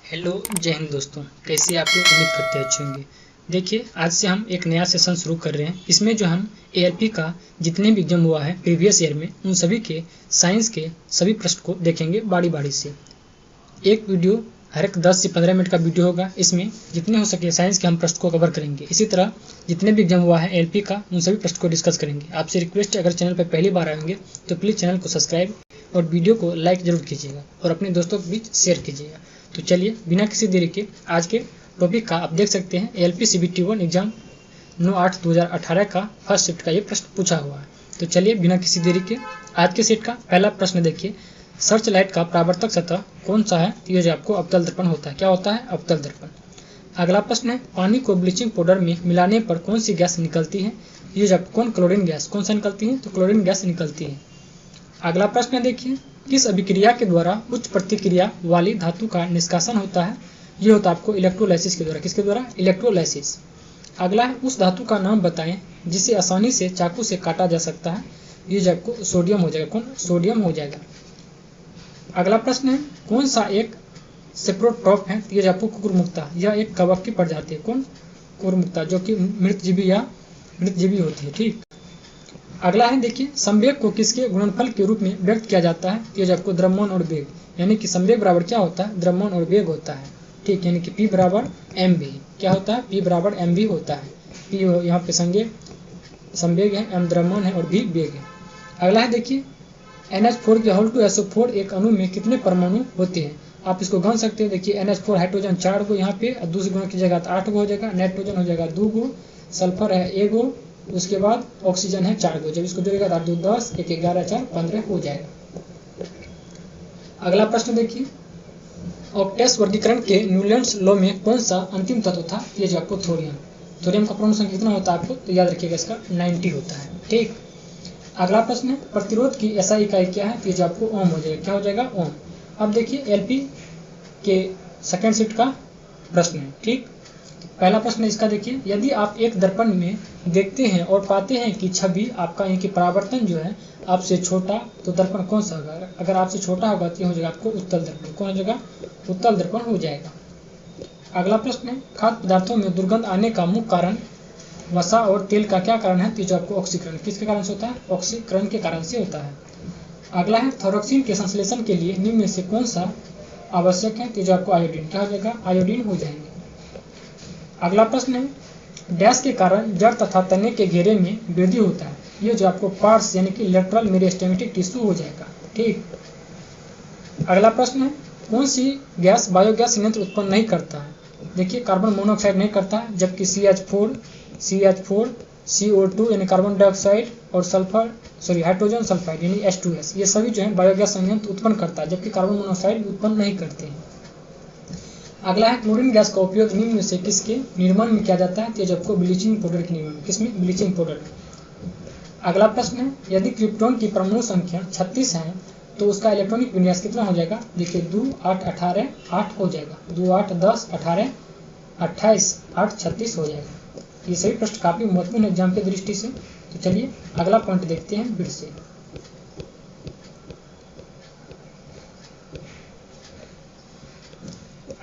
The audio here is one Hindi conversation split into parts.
हेलो जय हिंद दोस्तों, कैसे आप लोग? उम्मीद करते अच्छे होंगे। देखिए, आज से हम एक नया सेशन शुरू कर रहे हैं। इसमें जो हम एएलपी का जितने भी एग्जाम हुआ है प्रीवियस ईयर में, उन सभी के साइंस के सभी प्रश्न को देखेंगे बारी बारी से। एक वीडियो हर एक 10 से 15 मिनट का वीडियो होगा। इसमें जितने हो सके साइंस के हम प्रश्न को कवर करेंगे। इसी तरह जितने भी एग्जाम हुआ है एएलपी का, उन सभी प्रश्न को डिस्कस करेंगे। आपसे रिक्वेस्ट है, अगर चैनल पर पहली बार आएंगे तो प्लीज़ चैनल को सब्सक्राइब और वीडियो को लाइक जरूर कीजिएगा और अपने दोस्तों के बीच शेयर कीजिएगा। तो चलिए बिना किसी देरी के आज के टॉपिक का आप देख सकते हैं। एएलपी CBT 1 एग्जाम 9/8/2018 का फर्स्ट शिफ्ट का ये प्रश्न पूछा हुआ है। तो चलिए बिना किसी देरी के आज के सेट का पहला प्रश्न देखिए। सर्च लाइट का परावर्तक सतह कौन सा है? ये जो आपको अवतल दर्पण होता है। क्या होता है? अवतल दर्पण। अगला प्रश्न है, पानी को ब्लीचिंग पाउडर में मिलाने पर कौन सी गैस निकलती है? ये जो कौन क्लोरीन गैस कौन सा निकलती है? तो क्लोरीन गैस निकलती है। अगला प्रश्न देखिए, किस अभिक्रिया के द्वारा उच्च प्रतिक्रिया वाली धातु का निष्कासन होता है? ये होता है आपको इलेक्ट्रोलाइसिस के द्वारा। किसके द्वारा? इलेक्ट्रोलाइसिस। अगला है, उस धातु का नाम बताएं जिसे आसानी से चाकू से काटा जा सकता है। ये जो आपको सोडियम हो जाएगा। कौन? सोडियम हो जाएगा। अगला प्रश्न है, कौन सा एक सेप्रोट्रॉप है? ये जो आपको कुकुरमुक्ता, यह एक कवक की प्रजाति है। कौन? कुकुरमुक्ता, जो कि मृतजीवी या मृतजीवी होती है। ठीक। अगला है देखिए, संवेग को किसके गुणनफल के रूप में व्यक्त किया जाता है? ये जो आपको द्रव्यमान और वेग, यानी कि संवेग बराबर क्या होता है? द्रव्यमान और वेग होता है। ठीक, यानी कि P बराबर mv। क्या होता है? P बराबर mv होता है। P यहाँ पे संवेग है, m द्रव्यमान है और v वेग है। अगला है देखिए, NH4 के H2SO4 एक अणु में कितने परमाणु होते हैं? आप इसको गण सकते हैं। देखिए, NH4 हाइड्रोजन 4 गो यहाँ पे, दूसरे गुना कीजिएगा तो 8 गो हो जाएगा। नाइट्रोजन हो जाएगा 2 गो, सल्फर है 1 गो, उसके बाद ऑक्सीजन है 4 गो। जब इसको जोड़ेगा तो 2 10, 1 11 4 15 हो जाएगा। अगला प्रश्न देखिए, ऑक्टेस वर्गीकरण के न्यूलैंड्स लॉ में कौन सा अंतिम तत्व था? ये जो आपको थोरियम। थोरियम का परमाणु संख्या कितना होता है आपको? तो याद रखिएगा, इसका 90 होता है। ठीक। अगला प्रश्न है, प्रतिरोध की SI इकाई क्या है? तो ये जो आपको ओम हो जाएगा। क्या हो जाएगा? ओम। अब देखिए LP के सेकेंड शिफ्ट का प्रश्न है। ठीक। पहला प्रश्न इसका देखिए, यदि आप एक दर्पण में देखते हैं और पाते हैं कि छवि आपका यानी कि परावर्तन जो है आपसे छोटा, तो दर्पण कौन सा होगा? अगर आपसे छोटा होगा तो हो जाएगा आपको उत्तल दर्पण। कौन हो जाएगा? उत्तल दर्पण हो जाएगा। अगला प्रश्न है, खाद्य पदार्थों में दुर्गंध आने का मुख्य कारण वसा और तेल का क्या कारण है? तो जो आपको ऑक्सीकरण। किसके कारण से होता है? ऑक्सीकरण के कारण से होता है। अगला है, थोरक्सिन के संश्लेषण के लिए निम्न में से कौन सा आवश्यक है? तो जो आपको आयोडीन। क्या हो जाएगा? आयोडीन हो जाएंगे। अगला प्रश्न है, डैश के कारण जड़ तथा तने के घेरे में वृद्धि होता है। ये जो आपको पार्स यानी कि लेटरल मेरिस्टेमेटिक टिश्यू हो जाएगा। ठीक। अगला प्रश्न है, कौन सी गैस बायोगैस संयंत्र उत्पन्न नहीं करता है? देखिए, कार्बन मोनोऑक्साइड नहीं करता है, जबकि CH4 CO2 यानी कार्बन डाइऑक्साइड और हाइड्रोजन सल्फाइड यानी H2S, ये सभी जो है बायोगैस संयंत्र उत्पन्न करता है, जबकि कार्बन मोनोऑक्साइड उत्पन्न नहीं करते हैं। अगला है, क्लोरीन गैस का उपयोग निम्न में से किसके निर्माण में किया जाता है? तो जब आपको ब्लीचिंग पाउडर के निर्माण में। किसमें? Bleaching powder. अगला प्रश्न है, यदि क्रिप्टॉन की परमाणु संख्या 36 है तो उसका इलेक्ट्रॉनिक विन्यास कितना हो जाएगा? देखिए, 2 8 18 8 हो जाएगा। 2 8 10 18 28 8 36 हो जाएगा। ये सभी प्रश्न काफी महत्वपूर्ण है एग्जाम की दृष्टि से। तो चलिए अगला पॉइंट देखते हैं फिर से।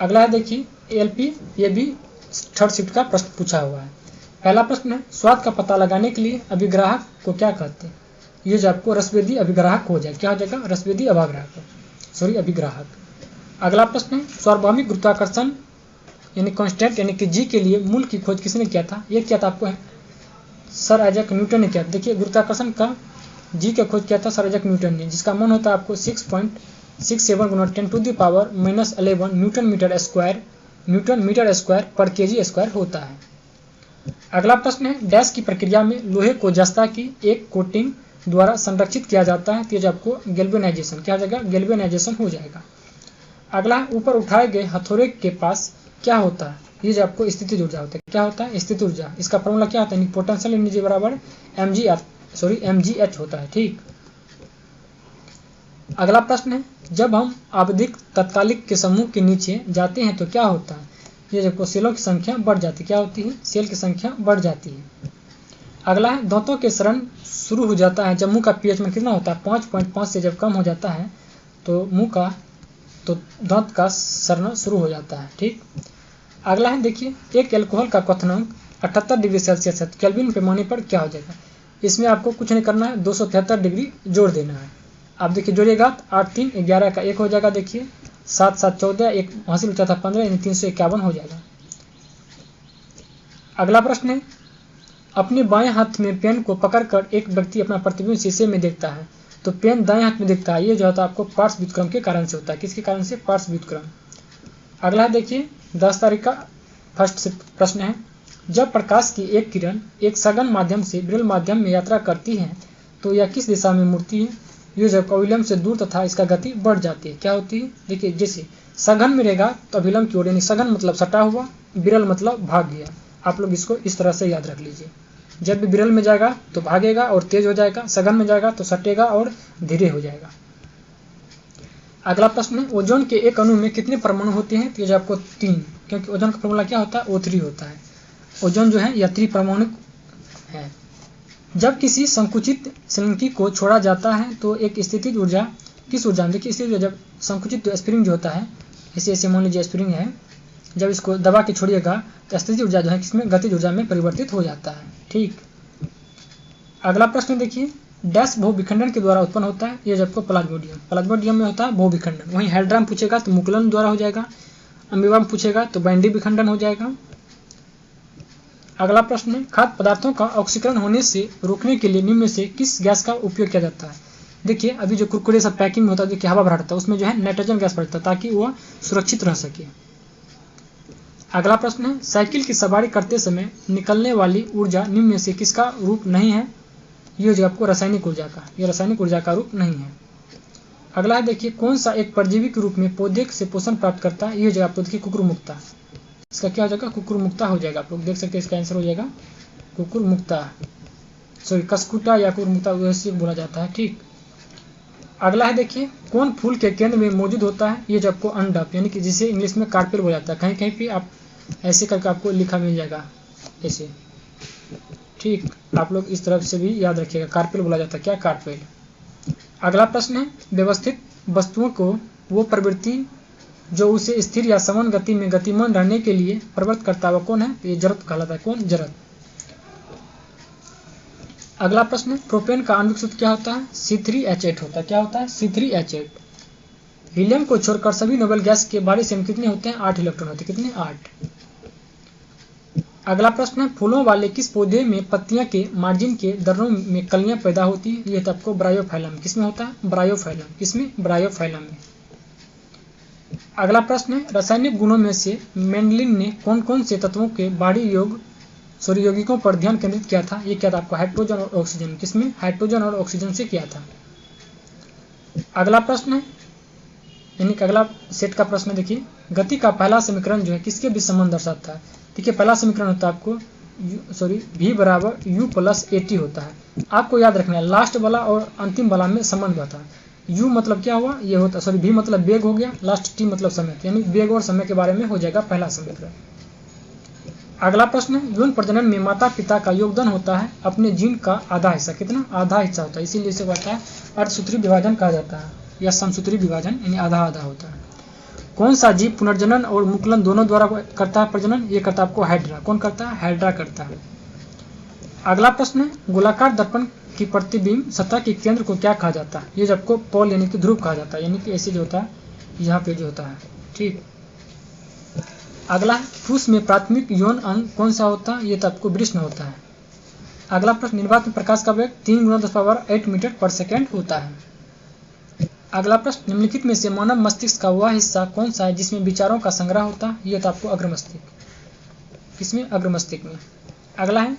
अगला है देखिए, एएलपी, ये भी थर्ड शिफ्ट का प्रश्न पूछा हुआ है। पहला प्रश्न है, स्वाद का पता लगाने के लिए अभिग्राहक को क्या कहते हैं? ये जो आपको रसवेदी अभिग्राहक हो जाएगा। क्या हो जाएगा? रसवेदी अभिग्राहक। अगला प्रश्न है, सार्वभौमिक गुरुत्वाकर्षण यानी कांस्टेंट यानी कि G के लिए मूल की खोज किसने किया था? ये किया था आपको सर आइजैक न्यूटन ने किया। देखिए, गुरुत्वाकर्षण का G का खोज किया था सर आइजैक न्यूटन ने, जिसका मान होता है आपको 6.67 गुना 10⁻⁻11 न्यूटन मीटर स्क्वायर पर kg स्क्वायर होता है। अगला प्रश्न है, डैश की प्रक्रिया में लोहे को जस्ता की एक कोटिंग द्वारा संरक्षित किया जाता है? तो आपको गैल्वेनाइजेशन। क्या हो जाएगा? गैल्वेनाइजेशन हो जाएगा। अगला है, ऊपर उठाए गए हथौड़े के पास क्या होता है? ये जो आपको स्थितिज ऊर्जा होता है। क्या होता है? स्थितिज ऊर्जा। इसका फॉर्मूला क्या होता है? पोटेंशियल एनर्जी बराबर mgh होता है। ठीक। अगला प्रश्न है, जब हम आवधिक तात्कालिक के समूह के नीचे जाते हैं तो क्या होता है? ये जब सेलों की संख्या बढ़ जाती है। क्या होती है? सेल की संख्या बढ़ जाती है। अगला है, दांतों के सड़न शुरू हो जाता है जब मुंह का pH मान कितना होता है? 5.5 से जब कम हो जाता है तो मुंह का तो दांत का सड़ना शुरू हो जाता है। ठीक, अगला है देखिए, एक एल्कोहल का क्वथनांक 78 डिग्री सेल्सियस है, तो केल्विन पैमाने पर क्या हो जाएगा। इसमें आपको कुछ नहीं करना है, 273 डिग्री जोड़ देना है। आप देखिए जोड़िएगा, 8 3 11 का 1 हो जाएगा। देखिए 7 7 14, एक हासिल बचा था 15, यानी 351 हो जाएगा। अगला प्रश्न है, अपने बाएं हाथ में पेन को पकड़कर एक व्यक्ति अपना प्रतिबिंब शीशे में देखता है, तो पेन दाएं हाथ में दिखता है। ये जो होता है आपको पार्श्व व्युत्क्रम के कारण से होता है। किसके कारण से? पार्श्व व्युत्क्रम। अगला देखिए 10 तारीख का फर्स्ट प्रश्न है, जब प्रकाश की एक किरण एक सघन माध्यम से विरल माध्यम में यात्रा करती है तो यह किस दिशा में मुड़ती है। ये जब अविलंब से दूर तथा इसका गति बढ़ जाती है। क्या होती है? देखिए जैसे सघन में रहेगा तो अविलंब की ओर, यानी सघन मतलब सटा हुआ, विरल मतलब भाग गया। आप लोग इसको इस तरह से याद रख लीजिए। जब भी विरल में जाएगा तो भागेगा और तेज हो जाएगा, सघन में जाएगा तो सटेगा और धीरे हो जाएगा। अगला प्रश्न है, ओजोन के एक अणु में कितने परमाणु होते हैं। तो ये आपको 3, क्योंकि ओजोन का फॉर्मूला क्या होता है? O3 होता है। ओजोन जो है यह त्रिपरमाणु है। जब किसी संकुचित संलयनकी को छोड़ा जाता है तो एक स्थितिज ऊर्जा, किस ऊर्जा में? देखिए स्थितिज ऊर्जा, जब संकुचित स्प्रिंग जो होता है, ऐसे मान लीजिए स्प्रिंग है, जब इसको दबा के छोड़िएगा तो स्थितिज ऊर्जा जो है किसमें? गतिज ऊर्जा में परिवर्तित हो जाता है। ठीक, अगला प्रश्न देखिए, डैश बहुविखंडन के द्वारा उत्पन्न होता है। ये जब को प्लाज्मोडियम में होता है बहुविखंडन। वहीं हाइड्रा में पूछेगा तो मुकुलन द्वारा हो जाएगा, अमीबा में पूछेगा तो बैंडी विखंडन हो जाएगा। अगला प्रश्न है, खाद्य पदार्थों का ऑक्सीकरण होने से रोकने के लिए निम्न में से किस गैस का उपयोग किया जाता है। देखिए अभी जो कुरकुरे सब पैकिंग में होता है, देखिए हवा भरा रहता है, उसमें जो है नाइट्रोजन गैस पड़ता है ताकि वह सुरक्षित रह सके। अगला प्रश्न है, साइकिल की सवारी करते समय निकलने वाली ऊर्जा निम्न में से किसका रूप नहीं है। ये जो आपको रासायनिक ऊर्जा का, ये रासायनिक ऊर्जा का रूप नहीं है। अगला है देखिए, कौन सा एक परजीवी के रूप में पौधे से पोषण प्राप्त करता है। ये जो आपको देखिए कुकुरमुक्ता, इसका क्या हो जाएगा? कुकुरमुक्ता हो जाएगा। आप लोग देख सकते हैं इसका आंसर हो जाएगा कुकुरमुक्ता, सॉरी कस्कुटा या कुकुरमुक्ता वैसे बोला जाता है। ठीक, अगला है देखिए, कौन फूल के केंद्र में मौजूद होता है। ये जो आपको अंडप, यानी कि जिसे इंग्लिश में कार्पेल बोला जाता है। कहीं कहीं पे आप ऐसे करके आपको लिखा मिल जाएगा ऐसे। ठीक, आप लोग इस तरफ से भी याद रखिएगा, कार्पेल बोला जाता है। क्या? कार्पेल। अगला प्रश्न है, व्यवस्थित वस्तुओं को वो प्रवृत्ति जो उसे स्थिर या समान गति में गतिमान रहने के लिए प्रवृत्त करता है, वह कौन है? तो ये जड़त्व कहलाता है। कौन? जड़त्व। अगला प्रश्न है, प्रोपेन का आणविक सूत्र क्या होता है? C3H8 होता है। क्या होता है? C3H8। हीलियम को छोड़कर सभी नोबेल गैस के बारे में कितने होते हैं? 8 इलेक्ट्रॉन होते हैं। कितने? 8। अगला प्रश्न है, फूलों वाले किस पौधे में पत्तियां के मार्जिन के दर्रों में कलियां पैदा होती है। यह तो आपको ब्रायोफाइलम, किसमें होता है? ब्रायोफाइलम। किसमें? ब्रायोफाइलम में। अगला प्रश्न है, रासायनिक गुणों में से मेंडलिन ने कौन कौन से तत्वों के बाहरी यौगिकों पर ध्यान केंद्रित किया था। ये क्या था आपको? हाइड्रोजन और ऑक्सीजन। किसमें? हाइड्रोजन और ऑक्सीजन से किया था। अगला प्रश्न है, यानी कि अगला सेट का प्रश्न देखिए, गति का पहला समीकरण जो है किसके बीच संबंध दर्शाता है। देखिए पहला समीकरण होता है आपको V बराबर U प्लस AT होता है। आपको याद रखना है लास्ट वाला और अंतिम वाला में संबंध होता है। U मतलब क्या हुआ? ये होता, सॉरी V मतलब वेग हो गया, लास्ट T मतलब समय, यानी वेग और समय के बारे में हो जाएगा पहला समीकरण। अगला प्रश्न, यौन प्रजनन में माता पिता का योगदान होता है अपने जीन का आधा हिस्सा। कितना? आधा हिस्सा होता है, इसीलिए इसे कहता है अर्धसूत्री विभाजन कहा जाता है, या समसूत्री विभाजन, यानी आधा आधा होता है। कौन सा जीव पुनर्जनन और मुकुलन दोनों द्वारा करता है प्रजनन। ये करता है आपको हाइड्रा। कौन करता है? हाइड्रा करता है। अगला प्रश्न है, गोलाकार दर्पण की प्रतिबिंब सतह के केंद्र को क्या कहा जाता है। ये जब को पोल यानी कि ध्रुव कहा जाता है, यानी कि ऐसे जो होता है यहाँ पे जो होता है। ठीक, अगला पुरुष में प्राथमिक यौन अंग कौन सा होता है। ये तो आपको वृषण होता है। अगला प्रश्न, निर्वात में प्रकाश का वेग 3 × 10⁸ मीटर पर सेकेंड होता है। अगला प्रश्न, निम्नलिखित में से मानव मस्तिष्क का वह हिस्सा कौन सा है जिसमें विचारों का संग्रह होता है। यह तो आपको अग्रमस्तिष्क। किसमें? अग्रमस्तिष्क में। अगला है,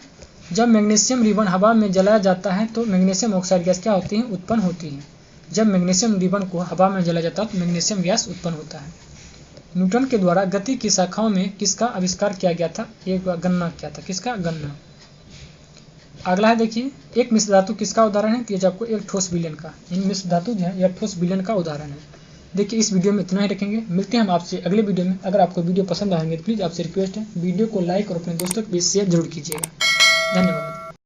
जब मैग्नीशियम रिबन हवा में जलाया जाता है तो मैग्नीशियम ऑक्साइड गैस क्या होती है? उत्पन्न होती है। जब मैग्नीशियम रिबन को हवा में जलाया जाता है तो मैग्नीशियम गैस उत्पन्न होता है। न्यूटन के द्वारा गति की शाखाओं में किसका आविष्कार किया गया था। एक गणना किया था। किसका? गणना। अगला है देखिए, एक मिश्र धातु किसका उदाहरण है। तो ये आपको एक ठोस विलयन का, इन मिश्र धातु जो है यह ठोस विलयन का उदाहरण है। देखिए इस वीडियो में इतना ही रखेंगे, मिलते हैं हम आपसे अगले वीडियो में। अगर आपको वीडियो पसंद आएंगे तो प्लीज़ आपसे रिक्वेस्ट है वीडियो को लाइक और अपने दोस्तों के बीच शेयर जरूर कीजिएगा। धन्यवाद।